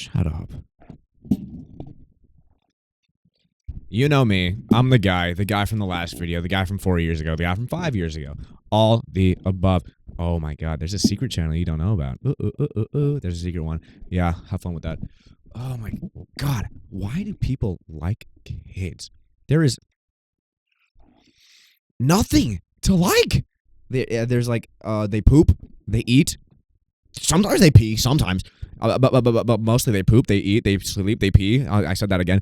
Shut up. You know me. I'm the guy from the last video, the guy from 4 years ago, the guy from 5 years ago. All the above. Oh my god, there's a secret channel you don't know about. There's a secret one. Yeah, have fun with that. Oh my god, why do people like kids? There is nothing to like. There's like, they poop, they eat. Sometimes they pee, sometimes. But mostly they poop, they eat, they sleep, they pee. I said that again.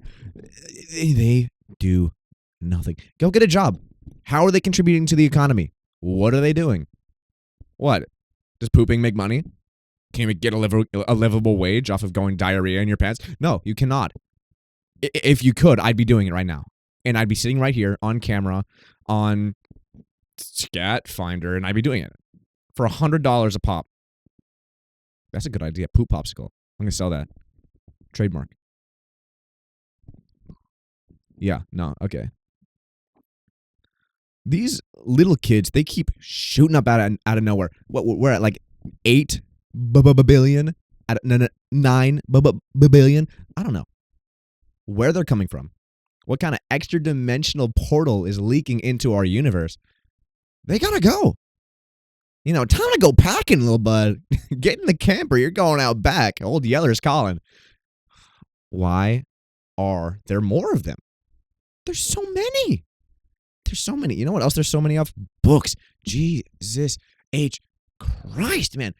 They do nothing. Go get a job. How are they contributing to the economy? What are they doing? What? Does pooping make money? Can you get a livable wage off of going diarrhea in your pants? No, you cannot. If you could, I'd be doing it right now. And I'd be sitting right here on camera on Scat Finder, and I'd be doing it for $100 a pop. That's a good idea. Poop popsicle. I'm going to sell that. Trademark. Yeah, no, okay. These little kids, they keep shooting up out of nowhere. We're at like 8 billion, at 9 billion. I don't know where they're coming from. What kind of extra dimensional portal is leaking into our universe? They gotta go. You know, time to go packing, little bud. Get in the camper. You're going out back. Old Yeller's calling. Why are there more of them? There's so many. There's so many. You know what else there's so many of? Books. Jesus H. Christ, man.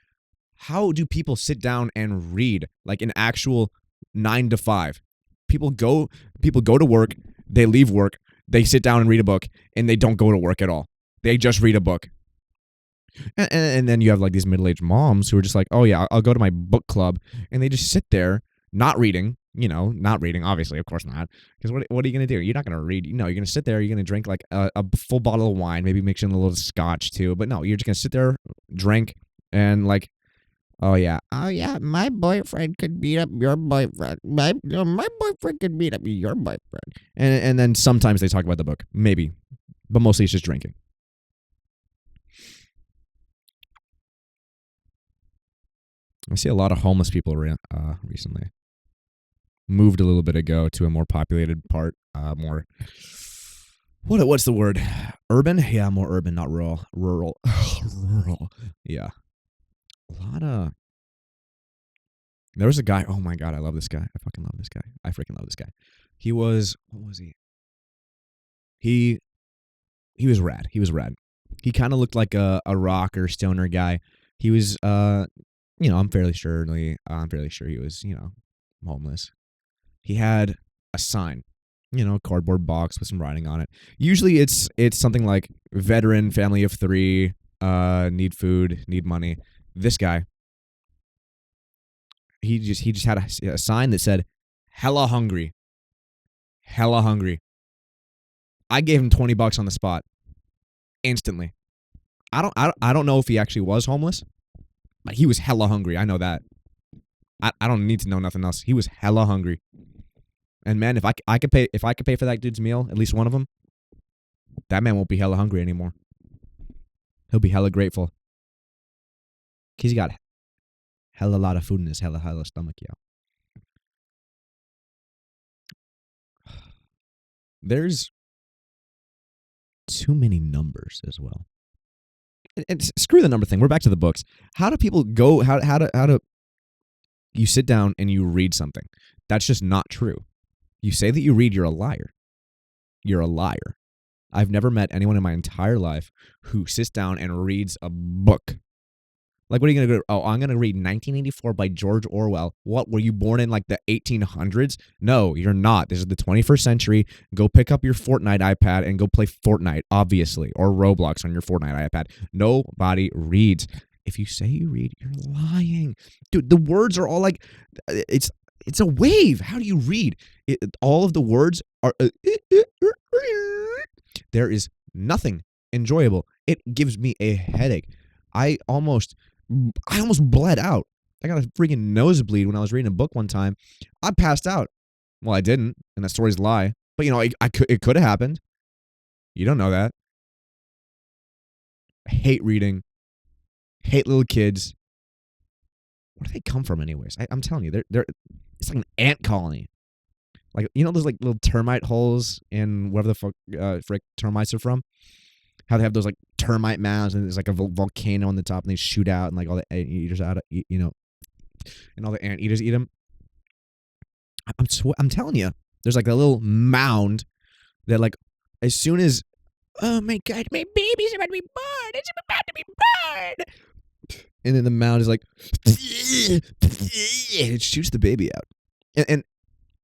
How do people sit down and read like an actual 9 to 5? People go to work, they leave work, they sit down and read a book, and they don't go to work at all. They just read a book. And then you have like these middle-aged moms who are just like, oh yeah, I'll go to my book club, and they just sit there not reading, not reading, obviously, of course not, because what are you going to do? You're not going to read, you're going to sit there, you're going to drink like a full bottle of wine, maybe mix in a little scotch too, but no, you're just going to sit there, drink, and like, oh yeah, my boyfriend could beat up your boyfriend, my boyfriend could beat up your boyfriend, and then sometimes they talk about the book, maybe, but mostly it's just drinking. I see a lot of homeless people recently. Moved a little bit ago to a more populated part, more. What's the word? Urban? Yeah, more urban, not rural. Rural. Yeah. A lot of. There was a guy. Oh my god, I love this guy. I fucking love this guy. I freaking love this guy. He was. What was he? He was rad. He was rad. He kind of looked like a rock or stoner guy. He was. I'm fairly sure he was, homeless. He had a sign, a cardboard box with some writing on it. Usually it's something like veteran, family of 3, need food, need money. This guy, he just had a sign that said, hella hungry. Hella hungry. I gave him $20 on the spot. Instantly. I don't know if he actually was homeless. But he was hella hungry. I know that. I don't need to know nothing else. He was hella hungry. And man, if I could pay for that dude's meal, at least one of them, that man won't be hella hungry anymore. He'll be hella grateful. He's got hella lot of food in his hella stomach, yo. There's too many numbers as well. And screw the number thing. We're back to the books. How do people go? How do you sit down and you read something? That's just not true. You say that you read, you're a liar. You're a liar. I've never met anyone in my entire life who sits down and reads a book. Like, what are you going to do? Oh, I'm going to read 1984 by George Orwell. What, were you born in like the 1800s? No, you're not. This is the 21st century. Go pick up your Fortnite iPad and go play Fortnite, obviously, or Roblox on your Fortnite iPad. Nobody reads. If you say you read, you're lying. Dude, the words are all like, it's a wave. How do you read? All of the words are, there is nothing enjoyable. It gives me a headache. I almost bled out. I got a freaking nosebleed when I was reading a book one time. I passed out. Well, I didn't, and that story's a lie. But it could have happened. You don't know that. I hate reading. Hate little kids. Where do they come from, anyways? I'm telling you, they're it's like an ant colony. Like, you know those like little termite holes in wherever the fuck frick termites are from? How they have those like termite mounds and there's like a volcano on the top and they shoot out and like all the ant eaters out, and all the ant eaters eat them. I'm telling you, there's like a little mound that like as soon as, oh my god, my baby's about to be born, it's about to be born, and then the mound is like, it shoots the baby out, and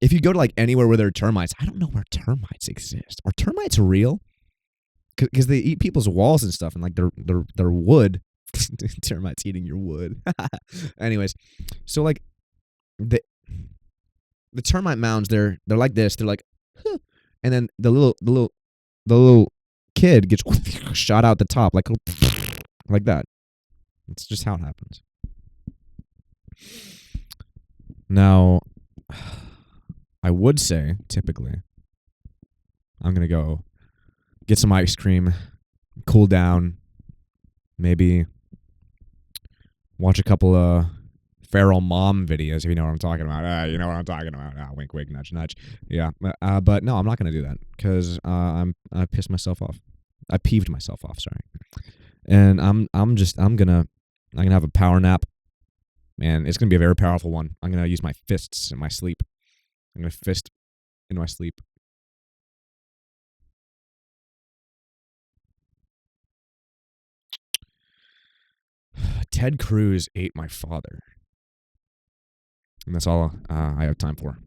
if you go to like anywhere where there are termites, I don't know where termites exist. Are termites real? Because they eat people's walls and stuff, and like their wood. Termites eating your wood. Anyways, so like the termite mounds, they're like this. They're like, huh. And then the little kid gets shot out the top like that. It's just how it happens. Now, I would say typically I'm gonna go get some ice cream, cool down, maybe watch a couple of feral mom videos, if you know what I'm talking about. You know what I'm talking about. Wink, wink, nudge, nudge. Yeah, but no, I'm not gonna do that because I pissed myself off. I peeved myself off. Sorry, and I'm gonna have a power nap, and it's gonna be a very powerful one. I'm gonna use my fists in my sleep. I'm gonna fist in my sleep. Ted Cruz ate my father. And that's all I have time for.